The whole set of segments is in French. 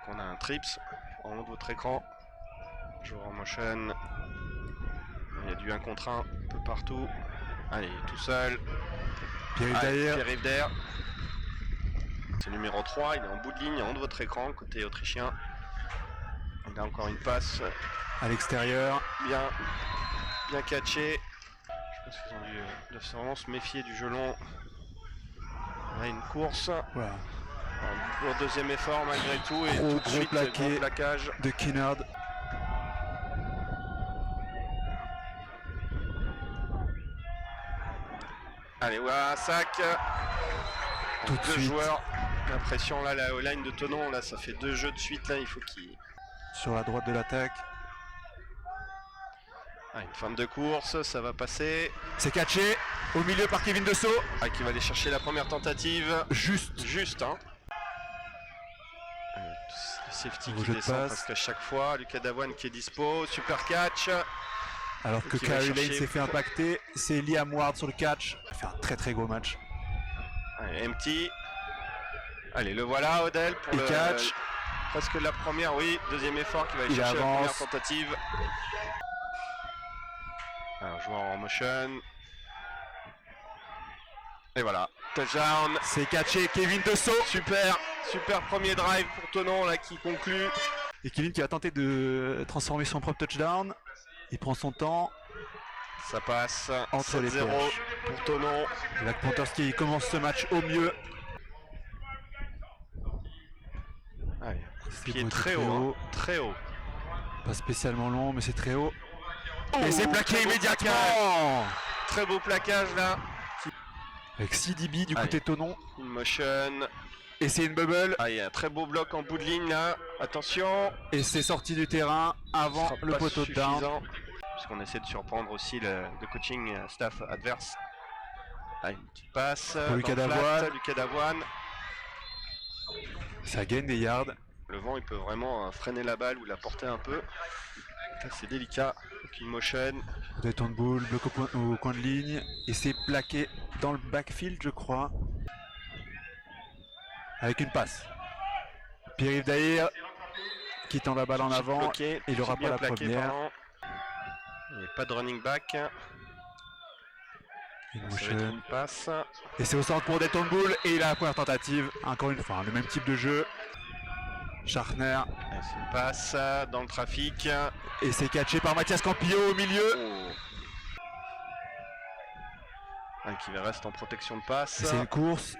on a un trips en haut de votre écran. Joueur en motion. Il y a du 1 contre 1 un peu partout. Allez, tout seul. Pierre-Yves Dair. C'est numéro 3, il est en bout de ligne, en haut de votre écran, côté autrichien. Il a encore une passe. à l'extérieur. Bien catché. Je pense qu'ils ont dû vraiment se méfier du jeu long. On a une course. Voilà. Pour deuxième effort malgré tout. Et Gros, tout de suite, plaqué gros plaquage de Kinnard. Allez, voilà, sac. Tout de Deux suite. joueurs. L'impression là, la line de Thonon, là, ça fait 2 jeux de suite. Là, il faut qu'il. Sur la droite de l'attaque. Une fin de course, ça va passer. C'est catché au milieu par Kevin Dessau. Qui va aller chercher la première tentative. Juste, hein. Le safety qui descend presque à chaque fois. Lucas Davoine qui est dispo. Super catch. Alors que Carey Lane s'est fait impacter. C'est Liam Ward sur le catch. Il fait un très gros match. Allez, empty. Allez, le voilà, Odell pour le catch. Presque la première, oui. Deuxième effort qui va aller chercher la première tentative. Alors, joueur en motion. Et voilà, touchdown. C'est catché, Kevin Dessau. Super premier drive pour Thonon là qui conclut. Et Kevin qui va tenter de transformer son propre touchdown. Il prend son temps. Ça passe entre les 0 pour Thonon. Black Panthers qui commence ce match au mieux. Allez, pied très haut. Très haut. Pas spécialement long, mais c'est très haut. Et c'est plaqué immédiatement. Très beau plaquage là. Avec CDB du côté Thonon. Une motion. Et c'est une bubble. Il y a un très beau bloc en bout de ligne là. Attention. Et c'est sorti du terrain avant le poteau de down. Puisqu'on essaie de surprendre aussi le coaching staff adverse. Une petite passe. Pour Lucas Davoine. Ça gagne des yards. Le vent il peut vraiment freiner la balle ou la porter un peu. C'est délicat. Donc une motion. Détourne boule, bloc au coin de ligne. Et c'est plaqué dans le backfield, je crois. Avec une passe. Pierre-Yves Dair qui tend la balle en avant. Bloqué, il n'aura pas la première. Il n'y a pas de running back. Une passe. Et c'est au centre pour Détourne boule. Et il a la première tentative. Encore une fois, le même type de jeu. Schartner. C'est une passe dans le trafic. Et c'est catché par Mathias Campillo au milieu. Qui reste en protection de passe. C'est une course.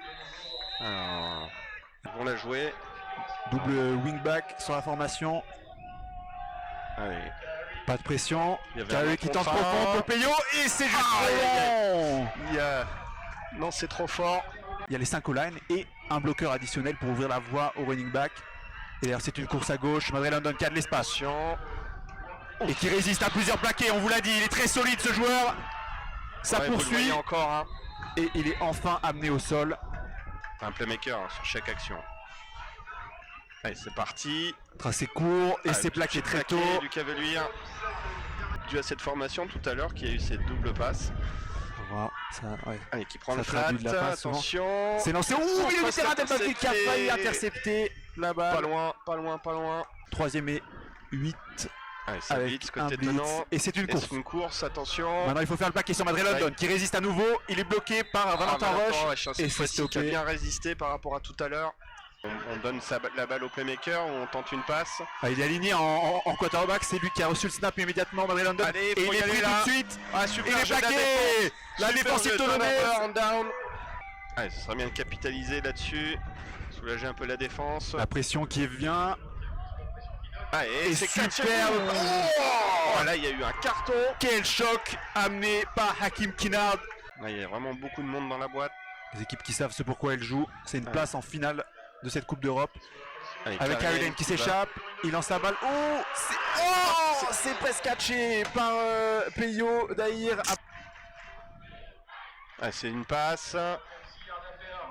Alors, ils vont la jouer. Double wingback sur la formation. Allez. Pas de pression. Carey qui tente profond pour Peyo. Et c'est juste long. Non, c'est trop fort. Il y a les 5 O-line et un bloqueur additionnel pour ouvrir la voie au running back. Et d'ailleurs c'est une course à gauche, Madrid London qui a de l'espace. Et qui résiste à plusieurs plaqués, on vous l'a dit, il est très solide ce joueur. Ça poursuit encore, hein. Et il est enfin amené au sol. Un playmaker sur chaque action. Allez, c'est parti. Tracé court et c'est plaqué très tôt. Du Cavalier, dû à cette formation tout à l'heure qui a eu cette double passe. Voilà, ça, ouais. Allez, qui prend ça le flat, attention. C'est lancé, il est terrain d'Elbafil qui a failli intercepter la balle. Pas loin. 3ème et 8. Allez, c'est avec blitz, côté un blitz. tenant. Et c'est une course. C'est une course, attention. Maintenant il faut faire le plaqué sur Madrid London qui résiste à nouveau. Il est bloqué par Valentin Roche. Et c'est stoppé. Qui a bien résisté par rapport à tout à l'heure. On donne la balle au playmaker ou on tente une passe. Il est aligné en quarterback, c'est lui qui a reçu le snap immédiatement, Madrid London. Allez, et il est pris tout de suite. Super, il est plaqué. La défense est down. Allez, ce serait bien de capitaliser là-dessus. Soulager un peu la défense. La pression qui vient. Et c'est superbe. Là, il y a eu un carton. Quel choc amené par Hakim Kinnard. Il y a vraiment beaucoup de monde dans la boîte. Les équipes qui savent ce pourquoi elles jouent. C'est une place en finale de cette Coupe d'Europe. Avec Carey Lane qui s'échappe. Il lance la balle. C'est presque catché par Peyo Dair. C'est une passe.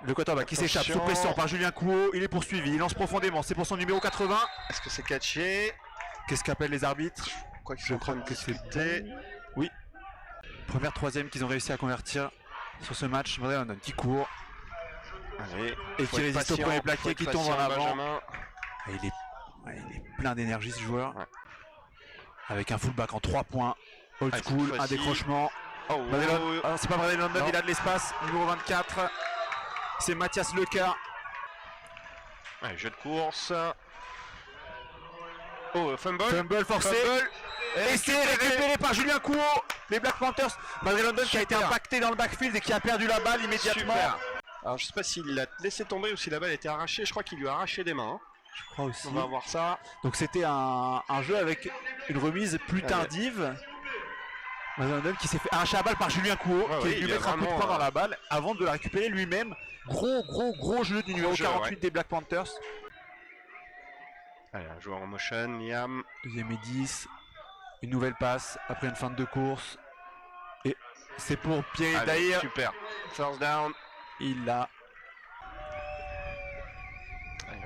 Le quarterback qui s'échappe sous pression par Julien Couot. Il est poursuivi. Il lance profondément. C'est pour son numéro 80. Est-ce que c'est catché? Qu'est-ce qu'appellent les arbitres? Je crois que c'est bon. Oui. Première, 3ème qu'ils ont réussi à convertir sur ce match. Madrid London qui court. Allez, et qui résiste au premier plaqué, qui tombe en avant. Il est Ouais, il est plein d'énergie ce joueur. Ouais. Avec un fullback en 3 points. Old Allez, school, cette un fois-ci. décrochement. Oh, Ah, c'est pas Bradley London, non. il a de l'espace. Numéro 24. C'est Mathias Leca. Allez, jeu de course. Oh, fumble. Fumble forcé. Fumble. Et c'est récupéré par Julien Couot. Les Black Panthers. Bradley London qui a été Super. impacté dans le backfield et qui a perdu la balle immédiatement. Super. Alors je sais pas s'il l'a laissé tomber ou si la balle a été arrachée. Je crois qu'il lui a arraché des mains. Hein. Je crois aussi. On va voir ça. Donc c'était un jeu avec une remise plus tardive. Bradley London qui s'est fait arracher la balle par Julien Couot, qui est venu mettre un coup de poing dans la balle avant de la récupérer lui-même. Gros jeu du numéro 48 des Black Panthers. Allez, un joueur en motion, Liam. Deuxième et 10. Une nouvelle passe après une fin de course. Et c'est pour Pierre Daïr. Super. First down. Il l'a.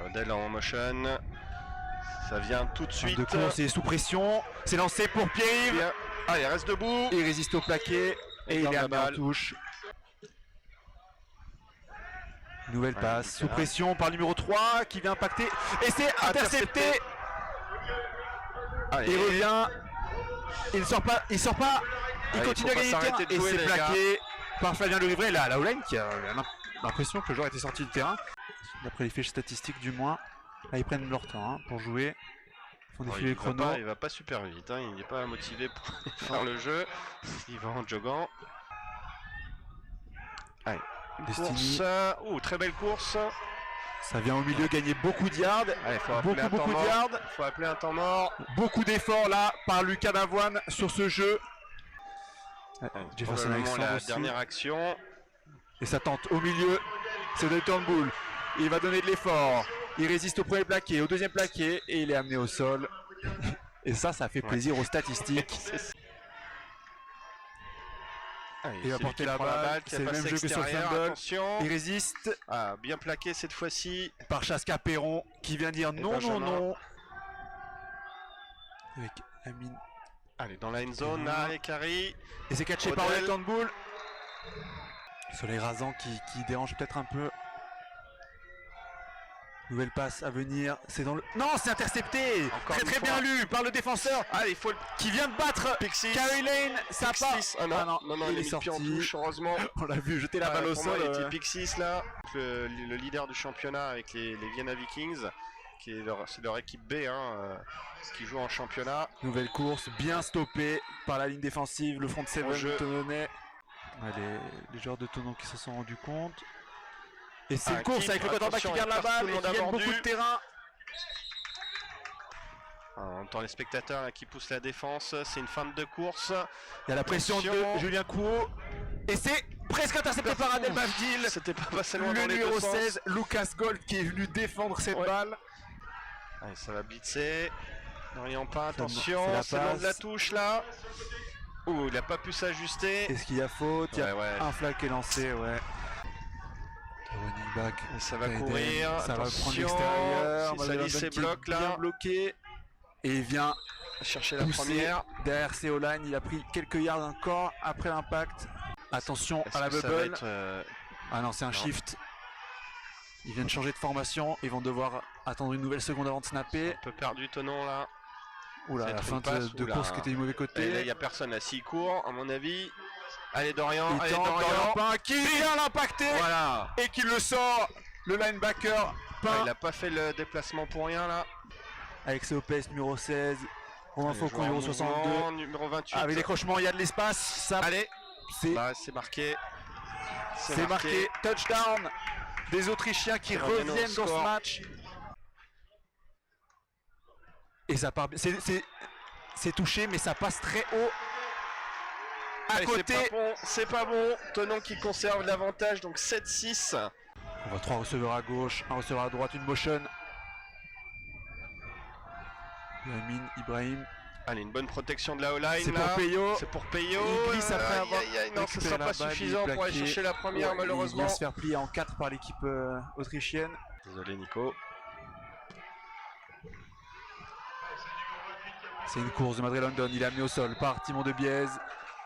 Odell en motion. Ça vient tout de suite. De course, il est sous pression. C'est lancé pour Pierre-Yves. Ah, il reste debout. Il résiste au plaqué. Et il est amené en touche. Nouvelle passe. Sous pression par le numéro 3 qui vient impacter. Et c'est intercepté. Il revient. Il ne sort pas. Il sort pas. Il continue à gagner le terrain. Et c'est plaqué par Flavien Lerivray. Là, la O-line qui a l'impression que le joueur était sorti du terrain. D'après les fiches statistiques du moins. Là, ils prennent leur temps pour jouer. Ils font défiler le chrono. Il va pas super vite. Il n'est pas motivé pour faire le jeu. Il va en joguant. Allez. Destiny. Course. Très belle course. Ça vient au milieu gagner beaucoup de yards. Allez, beaucoup de yards. Il faut appeler un temps mort. Beaucoup d'efforts là par Lucas Davoine sur ce jeu. Jefferson la dernière action. Et ça tente au milieu. C'est de Turnbull. Il va donner de l'effort. Il résiste au premier plaqué, au deuxième plaqué. Et il est amené au sol. Et ça fait plaisir aux statistiques. Il va porter la balle, c'est le même jeu que sur le fumble. Il résiste. Bien plaqué cette fois-ci. Par Chaska Perron qui vient dire non. Avec Amine. Allez, dans la end zone, là, les carrés. Et c'est catché par Odell Turnbull. Soleil rasant qui dérange peut-être un peu. Nouvelle passe à venir, c'est dans le... Non, c'est intercepté. Très bien lu par le défenseur. Allez, qui vient de battre Carey Lane. Ça passe. Non, il est sorti. En touche, heureusement. On l'a vu jeter la balle au sol. Il était pick 6 là. Le leader du championnat avec les Vienna Vikings. C'est leur équipe B qui joue en championnat. Nouvelle course, bien stoppée par la ligne défensive, le front 7 de Tononnet. Les joueurs de Tonon qui se sont rendus compte. Et c'est une course avec le quarterback qui garde la balle et qui gagne beaucoup de terrain. On entend les spectateurs là, qui poussent la défense. C'est une fin de course. Il y a la pression de Julien Couot. Et c'est presque intercepté par Adel Bavdil. C'était pas passé loin dans le les numéro deux 16, sens. Lucas Gold, qui est venu défendre cette balle. Allez, ça va blitzer. N'oriente pas, attention. C'est loin de la touche là. Il n'a pas pu s'ajuster. Est-ce qu'il y a faute? Il y a un flag qui est lancé, Running back. Et ça va courir, ça va prendre l'extérieur. Ça lit ses blocs là. Bien bloqué. Et il vient chercher la première. Derrière ses O-line, il a pris quelques yards encore après l'impact. Attention à la bubble. Ah non, c'est un shift. Ils viennent changer de formation. Ils vont devoir attendre une nouvelle seconde avant de snapper. Un peu perdu Tonon là. Oula, la fin de course qui était du mauvais côté. Et là, il n'y a personne là. S'il court, à mon avis. Allez, Dorian. Allez, Dorian. Qui vient l'impacter. Voilà. Et qui le sort. Le linebacker. Il n'a pas fait le déplacement pour rien là. Avec Copes numéro 16. Romain Faucon numéro 62. Numéro 28. Avec décrochement, il y a de l'espace. Allez. C'est marqué. C'est marqué. Touchdown des Autrichiens qui reviennent dans ce match. Et ça part. C'est touché, mais ça passe très haut. À côté. C'est pas bon. Tonon qui conserve l'avantage, donc 7-6. On voit 3 receveurs à gauche, un receveur à droite, une motion. Amine, Ibrahim. Allez, une bonne protection de la O-line. C'est pour Peyo. C'est pour Peyo. Il glisse après avoir. Non, ce ne sera pas suffisant pour aller chercher la première, malheureusement. Il vient se faire plier en 4 par l'équipe autrichienne. Désolé, Nico. C'est une course de Madrid London. Il est amené au sol par Timon de Biez.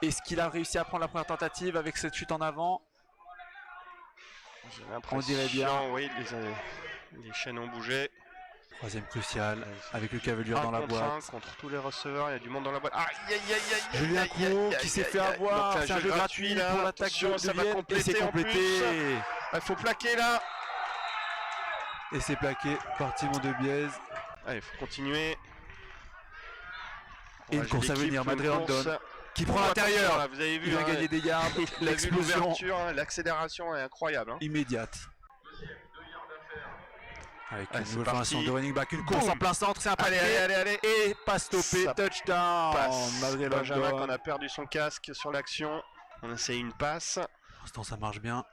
Est-ce qu'il a réussi à prendre la première tentative avec cette chute en avant? On dirait bien. Oui, les chaînes ont bougé. Troisième crucial avec le Cavalier dans la boîte. Contre tous les receveurs, il y a du monde dans la boîte. Aïe, Julien Cour qui s'est fait avoir. C'est un jeu gratuit pour l'attaque de Vienne. Et c'est complété. Il faut plaquer là. Et c'est plaqué par Timon Debiez. Allez, il faut continuer. Et une course à venir, Madre London qui prend l'intérieur. Vous avez vu, il va gagner des yards. L'explosion, l'accélération est incroyable. Immédiate. Avec une nouvelle formation de running back, une course en plein centre, c'est un panier. Allez. Et pas stoppé, touchdown. Benjamin qu'on a perdu son casque sur l'action. On essaye une passe. Pour l'instant ça marche bien.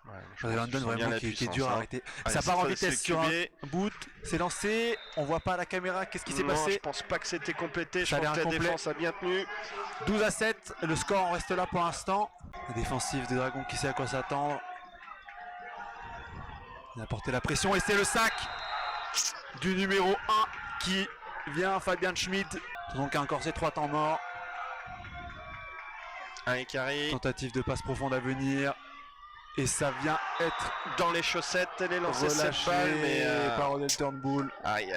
Madre London vraiment qui est dur à arrêter. Ça part en vitesse sur un boot. C'est lancé. On voit pas à la caméra qu'est-ce qui s'est passé. Je pense pas que c'était complété. Je pense que la défense a bien tenu. 12-7. Le score en reste là pour l'instant. La défensive des Dragons qui sait à quoi s'attendre. Il a porté la pression et c'est le sac du numéro 1 qui vient, Fabian Schmidt. Donc encore ces 3 temps morts. Allez, carré. Tentative de passe profonde à venir. Et ça vient être dans les chaussettes. Elle est lancée cette balle, mais par Odell Turnbull. Aïe.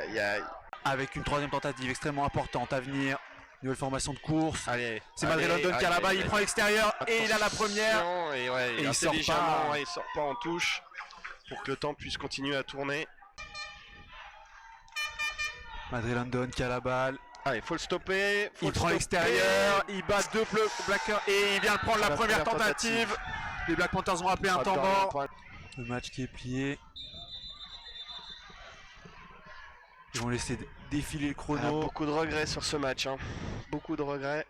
Avec une troisième tentative extrêmement importante à venir. Nouvelle formation de course. Allez. C'est Madre London qui a la balle. Il prend l'extérieur et il a la première. Et il sort pas. Il sort pas en touche pour que le temps puisse continuer à tourner. Madre London qui a la balle. Allez, faut le stopper. Il prend l'extérieur, il bat 2 Blackers et il vient de prendre la première tentative. Les Black Panthers ont appelé un temps mort. Le match qui est plié. Ils vont laisser défiler le chrono. Beaucoup de regrets sur ce match. Beaucoup de regrets.